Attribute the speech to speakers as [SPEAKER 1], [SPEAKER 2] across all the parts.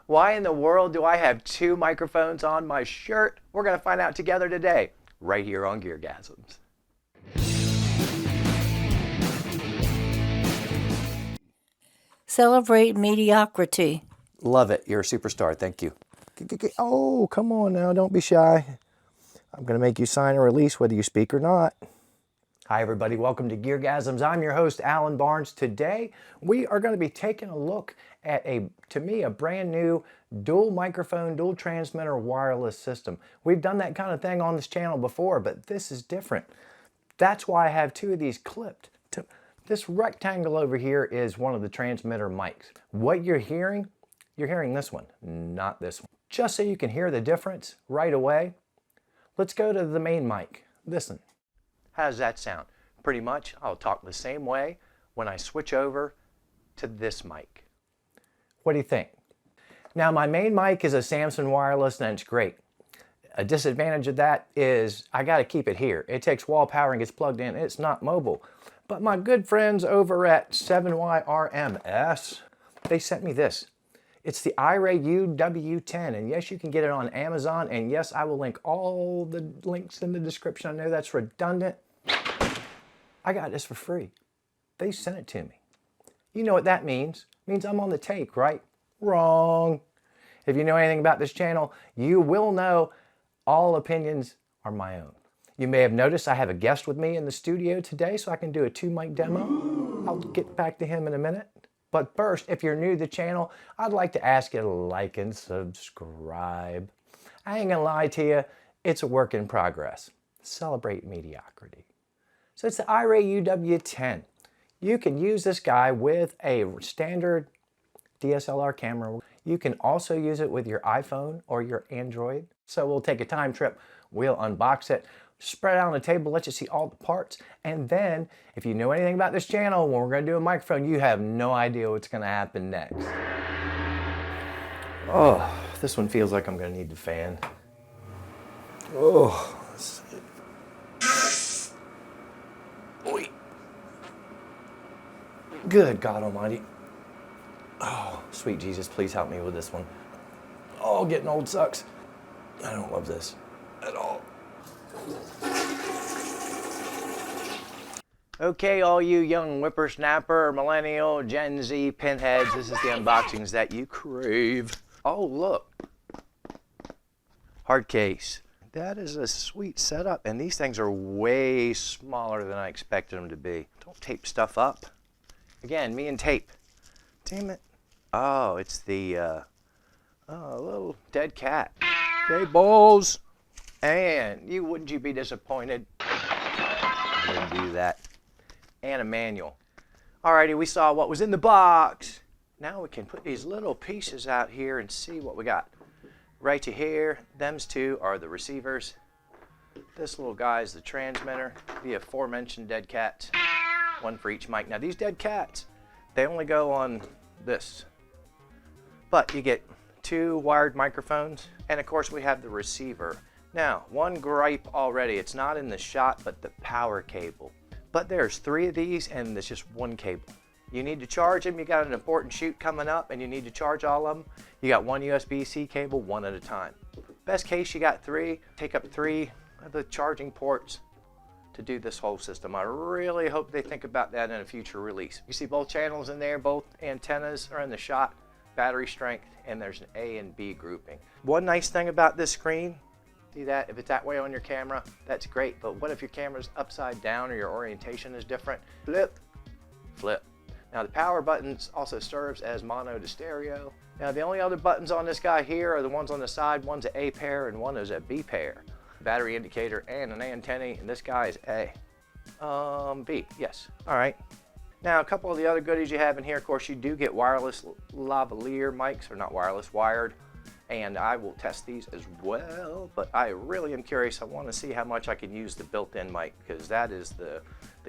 [SPEAKER 1] Why in the world do I have two microphones on my shirt? We're going to find out together today, right here on GearGasms.
[SPEAKER 2] Celebrate mediocrity.
[SPEAKER 3] Love it. You're a superstar. Thank you. Oh, come on now. Don't be shy. I'm going to make you sign a release whether you speak or not. Hi, everybody. Welcome to GearGasms. I'm your host, Alan Barnes. Today, we are going to be taking a look at to me, a brand new dual microphone, dual transmitter wireless system. We've done that kind of thing on this channel before, but this is different. That's why I have two of these clipped. This rectangle over here is one of the transmitter mics. What you're hearing this one, not this one. Just so you can hear the difference right away, let's go to the main mic. Listen. How does that sound? Pretty much, I'll talk the same way when I switch over to this mic. What do you think? Now, my main mic is a Samson wireless, and it's great. A disadvantage of that is I got to keep it here. It takes wall power and gets plugged in. It's not mobile. But my good friends over at 7YRMS, they sent me this. It's the iRay UW10, and yes, you can get it on Amazon, and yes, I will link all the links in the description. I know that's redundant. I got this for free. They sent it to me. You know what that means? It means I'm on the take, right? Wrong. If you know anything about this channel, you will know all opinions are my own. You may have noticed I have a guest with me in the studio today, so I can do a two mic demo. I'll get back to him in a minute. But first, if you're new to the channel, I'd like to ask you to like and subscribe. I ain't gonna lie to you, it's a work in progress. Celebrate mediocrity. So it's the iRay UW10. You can use this guy with a standard DSLR camera. You can also use it with your iPhone or your Android. So we'll take a time trip, we'll unbox it, spread it out on the table, let you see all the parts, and then if you know anything about this channel, when we're going to do a microphone, you have no idea what's going to happen next. Oh, this one feels like I'm going to need the fan. Oh, wait. Good God Almighty. Oh, sweet Jesus, please help me with this one. Oh, getting old sucks. I don't love this at all. Okay, all you young whippersnapper, millennial, Gen Z pinheads, this is the unboxings that you crave. Oh, look. Hard case. That is a sweet setup, and these things are way smaller than I expected them to be. Don't tape stuff up. Again, me and tape. Damn it. Oh, it's the little dead cat. Cables. And wouldn't you be disappointed? I didn't do that. And a manual. Alrighty, we saw what was in the box. Now we can put these little pieces out here and see what we got. Right to here, them's two are the receivers. This little guy is the transmitter. The aforementioned dead cats. One for each mic. Now these dead cats, they only go on this. But you get two wired microphones, and of course we have the receiver. Now, one gripe already, it's not in the shot, but the power cable. But there's three of these, and there's just one cable. You need to charge them, you got an important shoot coming up, and you need to charge all of them. You got one USB-C cable, one at a time. Best case, you got three. Take up three of the charging ports to do this whole system. I really hope they think about that in a future release. You see both channels in there, both antennas are in the shot, battery strength, and there's an A and B grouping. One nice thing about this screen, see that? If it's that way on your camera, that's great. But what if your camera's upside down or your orientation is different? Flip, flip. Now the power buttons also serves as mono to stereo. Now the only other buttons on this guy here are the ones on the side. One's an A pair and one is a B pair. Battery indicator and an antenna, and this guy is A. B, yes. All right. Now a couple of the other goodies you have in here, of course, you do get wireless lavalier mics, or not wireless, wired. And I will test these as well, but I really am curious. I want to see how much I can use the built-in mic, because that is the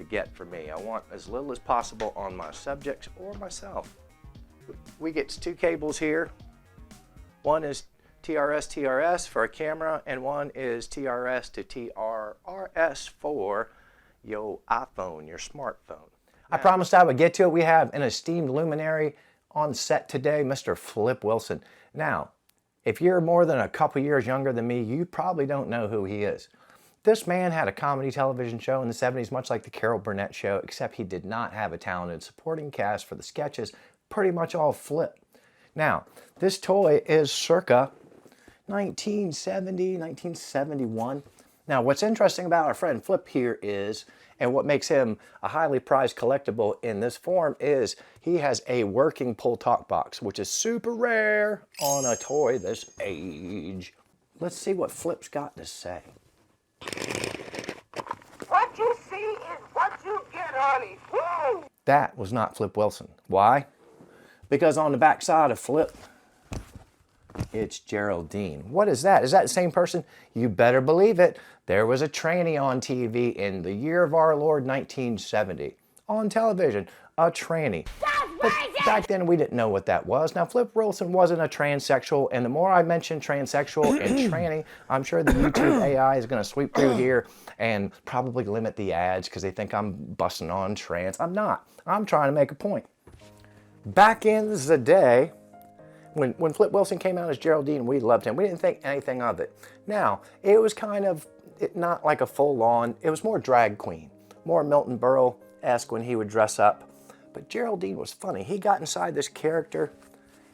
[SPEAKER 3] get for me. I want as little as possible on my subjects or myself. We get two cables here. One is TRS for a camera, and one is TRS to TRRS for your iPhone, your smartphone. I promised I would get to it. We have an esteemed luminary on set today, Mr. Flip Wilson. Now, if you're more than a couple years younger than me, you probably don't know who he is. This man had a comedy television show in the 70s, much like the Carol Burnett Show, except he did not have a talented supporting cast for the sketches, pretty much all Flip. Now, this toy is circa 1970, 1971. Now, what's interesting about our friend Flip here is, and what makes him a highly prized collectible in this form, is he has a working pull talk box, which is super rare on a toy this age. Let's see what Flip's got to say.
[SPEAKER 2] What you see is what you get, honey. Woo!
[SPEAKER 3] That was not Flip Wilson. Why? Because on the back side of Flip, it's Geraldine. What is that? Is that the same person? You better believe it. There was a tranny on TV in the year of our Lord 1970. On television, a tranny. But back then we didn't know what that was. Now Flip Wilson wasn't a transsexual, and the more I mention transsexual and tranny, I'm sure the YouTube AI is going to sweep through here and probably limit the ads because they think I'm busting on trans. I'm not. I'm trying to make a point. Back in the day, when Flip Wilson came out as Geraldine, we loved him. We didn't think anything of it. Now, it was kind of not like a full-on, it was more drag queen, more Milton Berle-esque when he would dress up. But Geraldine was funny. He got inside this character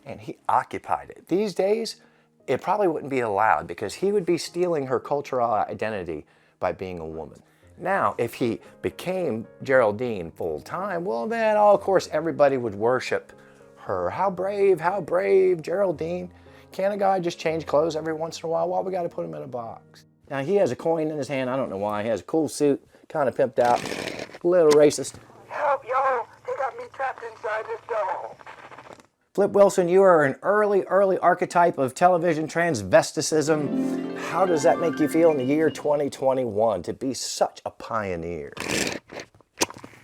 [SPEAKER 3] and he occupied it. These days, it probably wouldn't be allowed because he would be stealing her cultural identity by being a woman. Now, if he became Geraldine full-time, well then, of course, everybody would worship her. How brave, Geraldine. Can't a guy just change clothes every once in a while? Why we gotta put him in a box? Now, he has a coin in his hand. I don't know why. He has a cool suit, kind of pimped out, a little racist.
[SPEAKER 2] Help, yo! They got me trapped inside this doll.
[SPEAKER 3] Flip Wilson, you are an early archetype of television transvesticism. How does that make you feel in the year 2021 to be such a pioneer?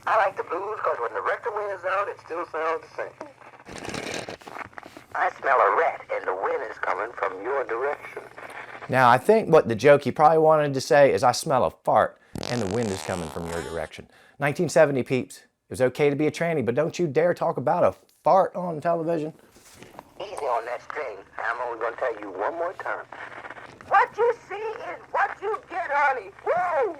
[SPEAKER 2] I like the blues because when the record wind is out, it still sounds the same. I smell a rat and the wind is coming from your direction.
[SPEAKER 3] Now, I think what the joke he probably wanted to say is I smell a fart and the wind is coming from your direction. 1970 peeps. It was okay to be a tranny, but don't you dare talk about a fart on television.
[SPEAKER 2] Easy on that string. I'm only going to tell you one more time. What you see is what you get, honey. Woo!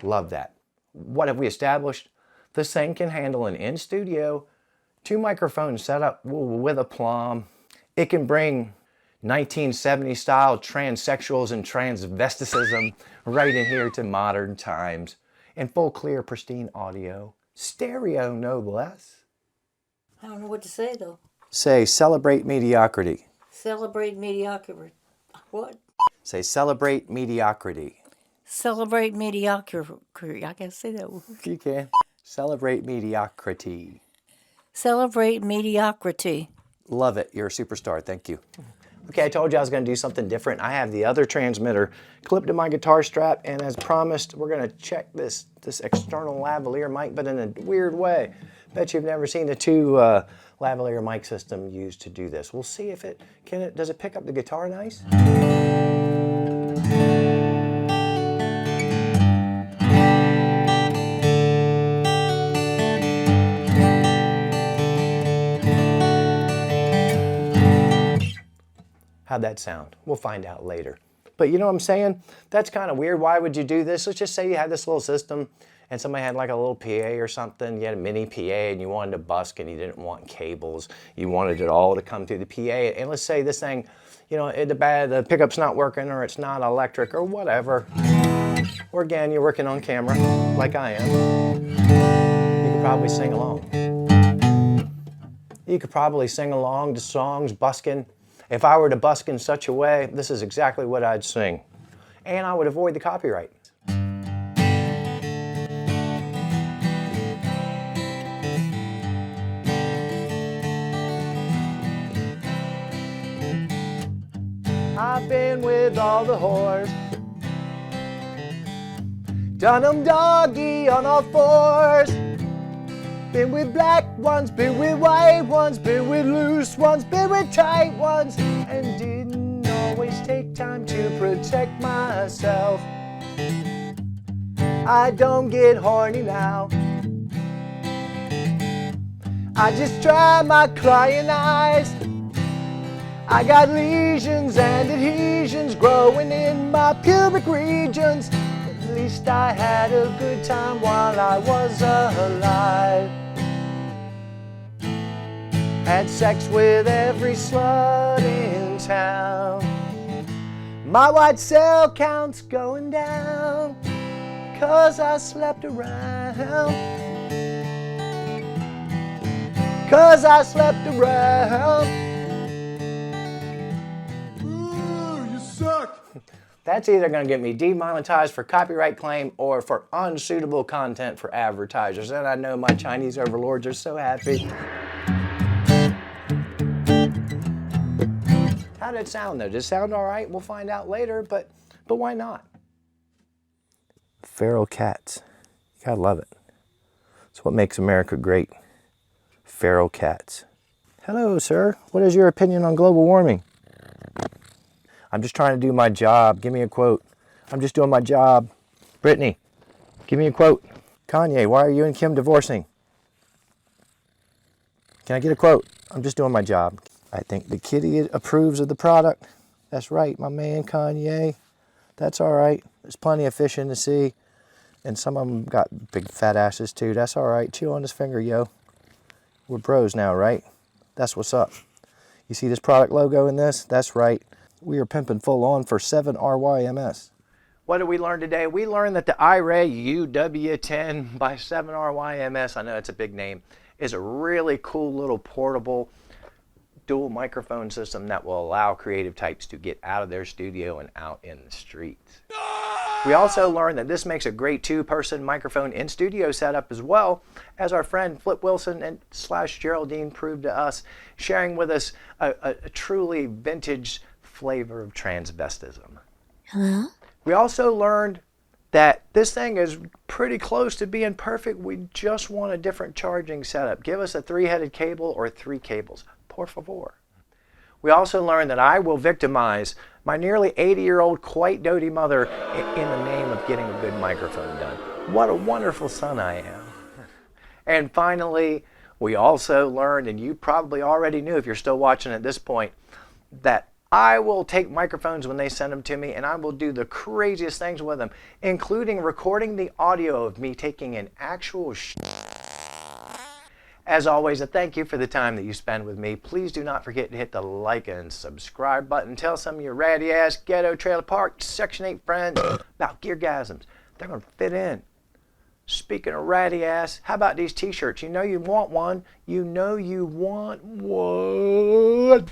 [SPEAKER 3] Love that. What have we established? This thing can handle an in-studio, 2 microphones set up with a plum. It can bring 1970 style transsexuals and transvesticism right in here to modern times in full clear pristine audio. Stereo, no less.
[SPEAKER 4] I don't know what to say, though.
[SPEAKER 3] Say, celebrate mediocrity.
[SPEAKER 4] Celebrate mediocrity. What?
[SPEAKER 3] Say, celebrate mediocrity.
[SPEAKER 4] Celebrate mediocrity. I can't say that word.
[SPEAKER 3] You can. Celebrate mediocrity.
[SPEAKER 4] Celebrate mediocrity.
[SPEAKER 3] Love it. You're a superstar. Thank you. Okay, I told you I was going to do something different. I have the other transmitter clipped to my guitar strap, and as promised, we're going to check this external lavalier mic, but in a weird way. Bet you've never seen the 2 lavalier mic system used to do this. We'll see if does it pick up the guitar nice? How'd that sound? We'll find out later. But you know what I'm saying? That's kind of weird. Why would you do this? Let's just say you had this little system and somebody had like a little PA or something. You had a mini PA and you wanted to busk and you didn't want cables. You wanted it all to come through the PA. And let's say this thing, you know, the pickup's not working or it's not electric or whatever. Or again, you're working on camera like I am. You could probably sing along. You could probably sing along to songs, busking. If I were to busk in such a way, this is exactly what I'd sing. And I would avoid the copyright. I've been with all the whores, done 'em doggy on all fours. Been with black ones, been with white ones, been with loose ones, been with tight ones, and didn't always take time to protect myself. I don't get horny now. I just dry my crying eyes. I got lesions and adhesions growing in my pubic regions. At least I had a good time while I was alive. Had sex with every slut in town. My white cell count's going down, 'cause I slept around. 'Cause I slept around.
[SPEAKER 5] Ooh, you suck.
[SPEAKER 3] That's either going to get me demonetized for copyright claim or for unsuitable content for advertisers. And I know my Chinese overlords are so happy. How did it sound though? Did it sound all right? We'll find out later, but why not? Feral cats. You gotta love it. It's what makes America great. Feral cats. Hello, sir. What is your opinion on global warming? I'm just trying to do my job. Give me a quote. I'm just doing my job. Brittany, give me a quote. Kanye, why are you and Kim divorcing? Can I get a quote? I'm just doing my job. I think the kitty approves of the product. That's right, my man Kanye. That's all right. There's plenty of fish in the sea. And some of them got big fat asses too. That's all right. Chew on his finger, yo. We're bros now, right? That's what's up. You see this product logo in this? That's right. We are pimping full on for 7YRMS. What did we learn today? We learned that the iRay UW10 by 7YRMS, I know it's a big name, is a really cool little portable dual microphone system that will allow creative types to get out of their studio and out in the streets. We also learned that this makes a great two-person microphone in studio setup, as well as our friend Flip Wilson and / Geraldine proved to us, sharing with us a truly vintage flavor of transvestism.
[SPEAKER 4] Hello?
[SPEAKER 3] We also learned that this thing is pretty close to being perfect. We just want a different charging setup. Give us a 3-headed cable or 3 cables, por favor. We also learned that I will victimize my nearly 80-year-old quite doty mother in the name of getting a good microphone done. What a wonderful son I am. And finally, we also learned, and you probably already knew if you're still watching at this point, that I will take microphones when they send them to me, and I will do the craziest things with them, including recording the audio of me taking an actual As always, a thank you for the time that you spend with me. Please do not forget to hit the like and subscribe button. Tell some of your ratty ass ghetto trailer park Section 8 friends about GearGasms. They're going to fit in. Speaking of ratty ass, how about these t-shirts? You know you want one. You know you want one.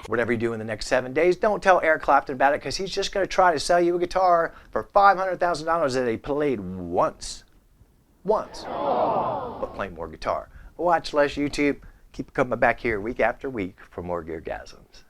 [SPEAKER 3] Whatever you do in the next 7 days, don't tell Eric Clapton about it, because he's just going to try to sell you a guitar for $500,000 that he played once. But play more guitar. Watch less YouTube. Keep coming back here week after week for more GearGasms.